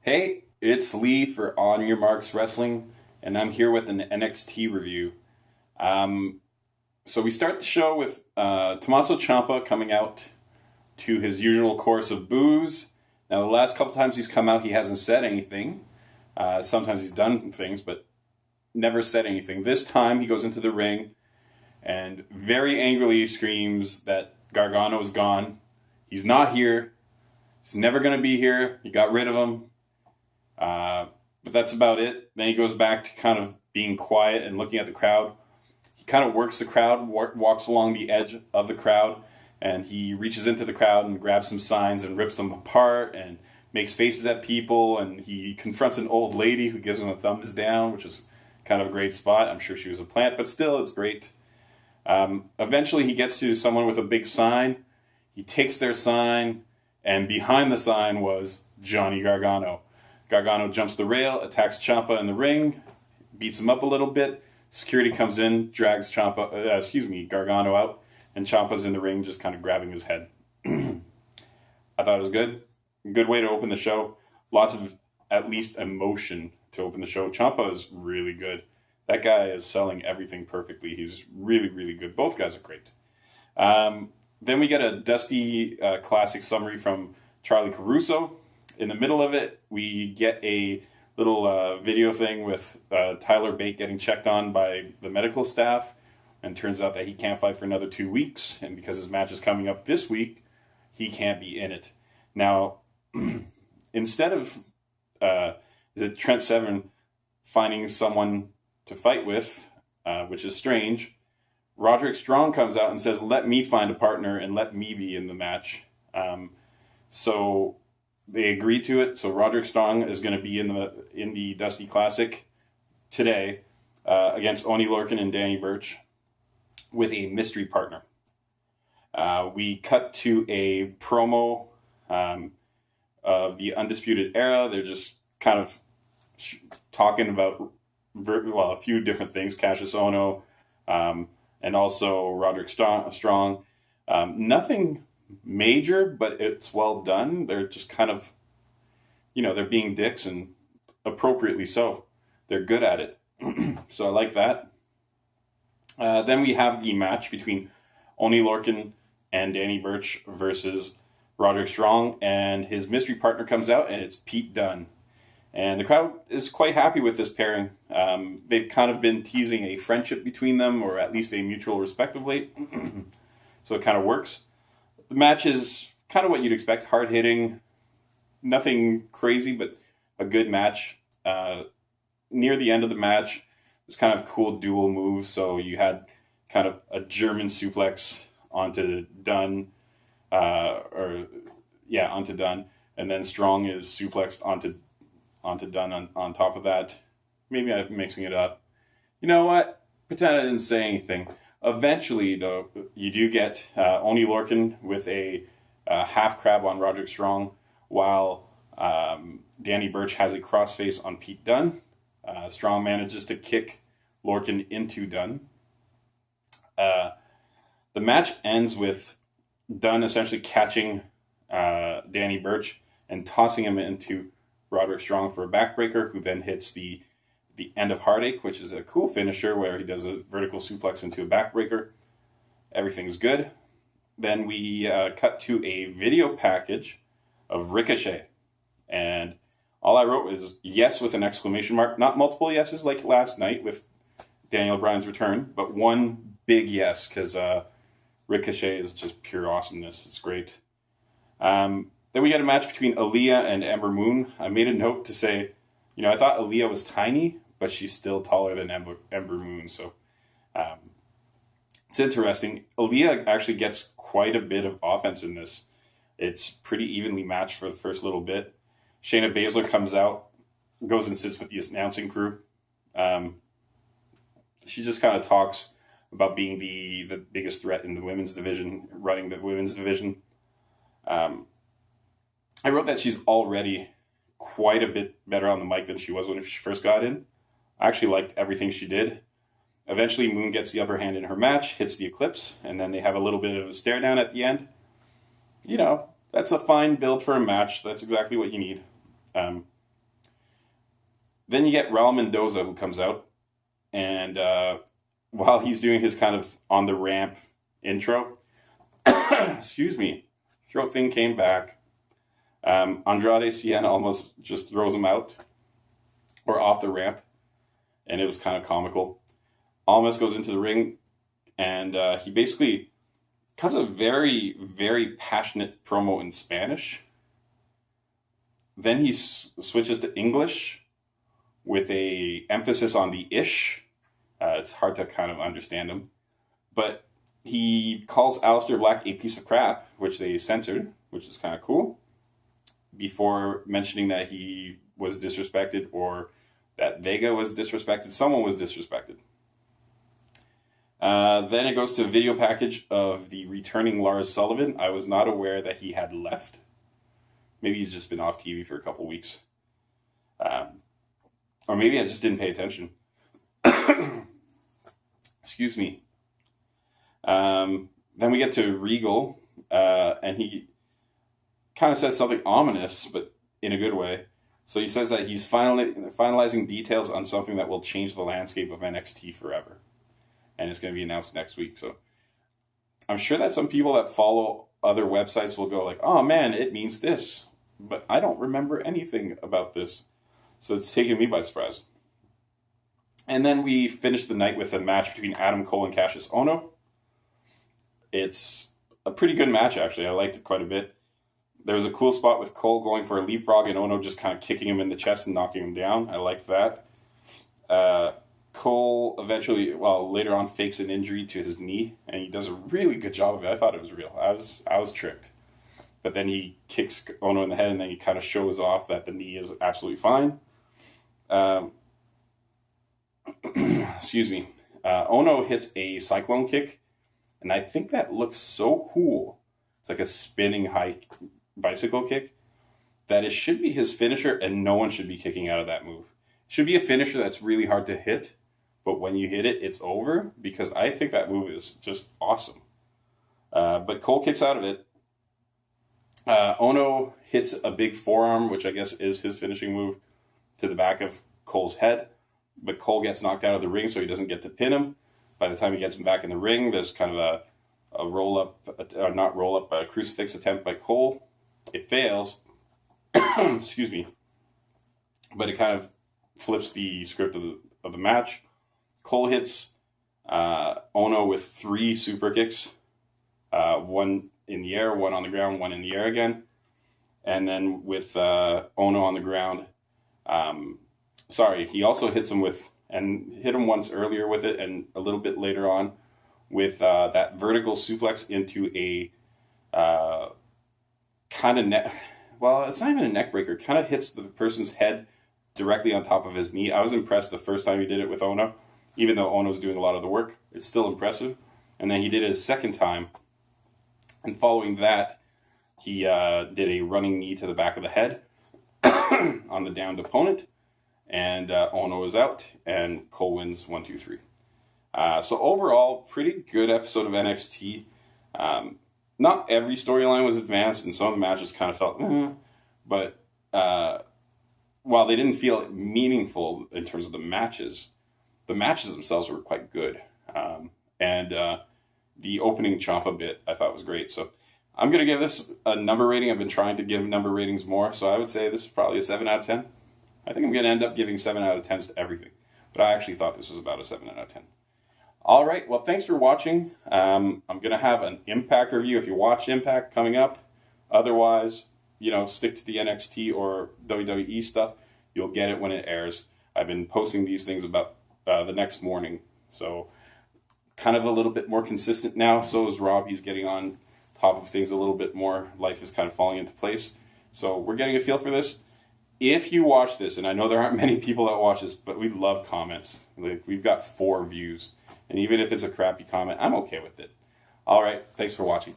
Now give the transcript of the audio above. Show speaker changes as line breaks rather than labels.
Hey, it's Lee for On Your Marks Wrestling, and I'm here with an NXT review. Um, so we start the show with Tommaso Ciampa coming out to his usual course of booze. Now, the last couple times he's come out, he hasn't said anything. Sometimes he's done things, but never said anything. This time he goes into the ring and very angrily screams that Gargano is gone. He's not here. He's never going to be here. You got rid of him. But that's about it. Then he goes back to kind of being quiet and looking at the crowd. He kind of works the crowd, walks along the edge of the crowd, and he reaches into the crowd and grabs some signs and rips them apart and makes faces at people. And he confronts an old lady who gives him a thumbs down, which is kind of a great spot. I'm sure she was a plant, but still, it's great. Eventually, he gets to someone with a big sign. He takes their sign, and behind the sign was Johnny Gargano. Gargano jumps the rail, attacks Ciampa in the ring, beats him up a little bit. Security comes in, drags Gargano out, and Ciampa's in the ring just kind of grabbing his head. I thought it was good. Good way to open the show. Lots of, at least, emotion to open the show. Ciampa is really good. That guy is selling everything perfectly. He's really, really good. Both guys are great. Then we get a Dusty Classic summary from Charlie Caruso. In the middle of it, we get a little video thing with Tyler Bate getting checked on by the medical staff. And turns out that he can't fight for another 2 weeks. And because his match is coming up this week, he can't be in it. Now, instead of Trent Seven finding someone to fight with, which is strange, Roderick Strong comes out and says, "Let me find a partner and let me be in the match." So they agree to it. So Roderick Strong is going to be in the Dusty Classic today against Oney Lorcan and Danny Burch with a mystery partner. We cut to a promo of the Undisputed Era. They're just kind of talking about a few different things. Cassius Ohno and also Roderick Strong. Nothing major, but it's well done. They're just kind of, they're being dicks, and appropriately so. They're good at it. So I like that. Then we have the match between Oney Lorcan and Danny Burch versus Roderick Strong, and his mystery partner comes out, and it's Pete Dunne. And the crowd is quite happy with this pairing. They've kind of been teasing a friendship between them, or at least a mutual respect of late. So it kind of works. The match is kind of what you'd expect, hard-hitting, nothing crazy, but a good match. Near the end of the match, it's kind of cool dual moves. So you had kind of a German suplex onto Dunne, onto Dunne, and then Strong is suplexed onto Dunne on top of that. Maybe I'm mixing it up. You know what? Pretend I didn't say anything. Eventually, though, you do get Oney Lorcan with a half crab on Roderick Strong, while Danny Burch has a crossface on Pete Dunne. Strong manages to kick Lorcan into Dunne. The match ends with Dunne essentially catching Danny Burch and tossing him into Roderick Strong for a backbreaker, who then hits the end of Heartache, which is a cool finisher where he does a vertical suplex into a backbreaker. Everything's good. Then we cut to a video package of Ricochet. And all I wrote was yes with an exclamation mark. Not multiple yeses like last night with Daniel Bryan's return, but one big yes, because Ricochet is just pure awesomeness. It's great. Then we got a match between Aaliyah and Ember Moon. I made a note to say, I thought Aaliyah was tiny, but she's still taller than Ember Moon. So it's interesting. Aaliyah actually gets quite a bit of offense in this. It's pretty evenly matched for the first little bit. Shayna Baszler comes out, goes and sits with the announcing crew. She just kind of talks about being the biggest threat in the women's division, running the women's division. I wrote that she's already quite a bit better on the mic than she was when she first got in. I actually liked everything she did. Eventually, Moon gets the upper hand in her match, hits the Eclipse, and then they have a little bit of a stare down at the end. That's a fine build for a match. That's exactly what you need. Then you get Raul Mendoza, who comes out, and while he's doing his kind of on the ramp intro, excuse me, throat thing came back. Andrade Cien almost just throws him out or off the ramp, and it was kind of comical. Almas goes into the ring, and he basically cuts a very, very passionate promo in Spanish. Then he switches to English with a emphasis on the ish. It's hard to kind of understand him. But he calls Aleister Black a piece of crap, which they censored, which is kind of cool, before mentioning that he was disrespected or that Vega was disrespected. Someone was disrespected. Then it goes to a video package of the returning Lars Sullivan. I was not aware that he had left. Maybe he's just been off TV for a couple weeks. Or maybe I just didn't pay attention. Excuse me. Then we get to Regal, and he kind of says something ominous, but in a good way. So he says that he's finalizing details on something that will change the landscape of NXT forever. And it's going to be announced next week. So I'm sure that some people that follow other websites will go like, oh man, it means this. But I don't remember anything about this. So it's taking me by surprise. And then we finish the night with a match between Adam Cole and Cassius Ohno. It's a pretty good match, actually. I liked it quite a bit. There was a cool spot with Cole going for a leapfrog and Ohno just kind of kicking him in the chest and knocking him down. I liked that. Cole eventually, later on, fakes an injury to his knee, and he does a really good job of it. I thought it was real. I was tricked. But then he kicks Ohno in the head, and then he kind of shows off that the knee is absolutely fine. Excuse me. Ohno hits a cyclone kick, and I think that looks so cool. It's like a spinning high bicycle kick that it should be his finisher, and no one should be kicking out of that move. It should be a finisher that's really hard to hit, but when you hit it, it's over, because I think that move is just awesome. But Cole kicks out of it. Ohno hits a big forearm, which I guess is his finishing move, to the back of Cole's head. But Cole gets knocked out of the ring, so he doesn't get to pin him. By the time he gets him back in the ring, there's kind of a crucifix attempt by Cole. It fails. Excuse me. But it kind of flips the script of the match. Cole hits Ohno with 3 super kicks. One in the air, one on the ground, one in the air again. And then with Ohno on the ground, he also hits him hit him once earlier with it, and a little bit later on with that vertical suplex into a kind of it's not even a neck breaker. Kind of hits the person's head directly on top of his knee. I was impressed the first time he did it with Ohno, even though Ohno's doing a lot of the work. It's still impressive. And then he did it a second time, and following that, he did a running knee to the back of the head on the downed opponent. And Ohno is out, and Cole wins 1, 2, 3. So overall, pretty good episode of NXT. Not every storyline was advanced, and some of the matches kind of felt, but while they didn't feel meaningful in terms of the matches themselves were quite good. And the opening Ciampa bit I thought was great. So I'm going to give this a number rating. I've been trying to give number ratings more, so I would say this is probably a 7 out of 10. I think I'm going to end up giving 7 out of 10s to everything. But I actually thought this was about a 7 out of 10. All right, well, thanks for watching. I'm going to have an Impact review if you watch Impact coming up. Otherwise, stick to the NXT or WWE stuff. You'll get it when it airs. I've been posting these things about the next morning. So kind of a little bit more consistent now. So is Rob. He's getting on top of things a little bit more. Life is kind of falling into place. So we're getting a feel for this. If you watch this, and I know there aren't many people that watch this, but we love comments. Like, we've got 4 views. And even if it's a crappy comment, I'm okay with it. All right. Thanks for watching.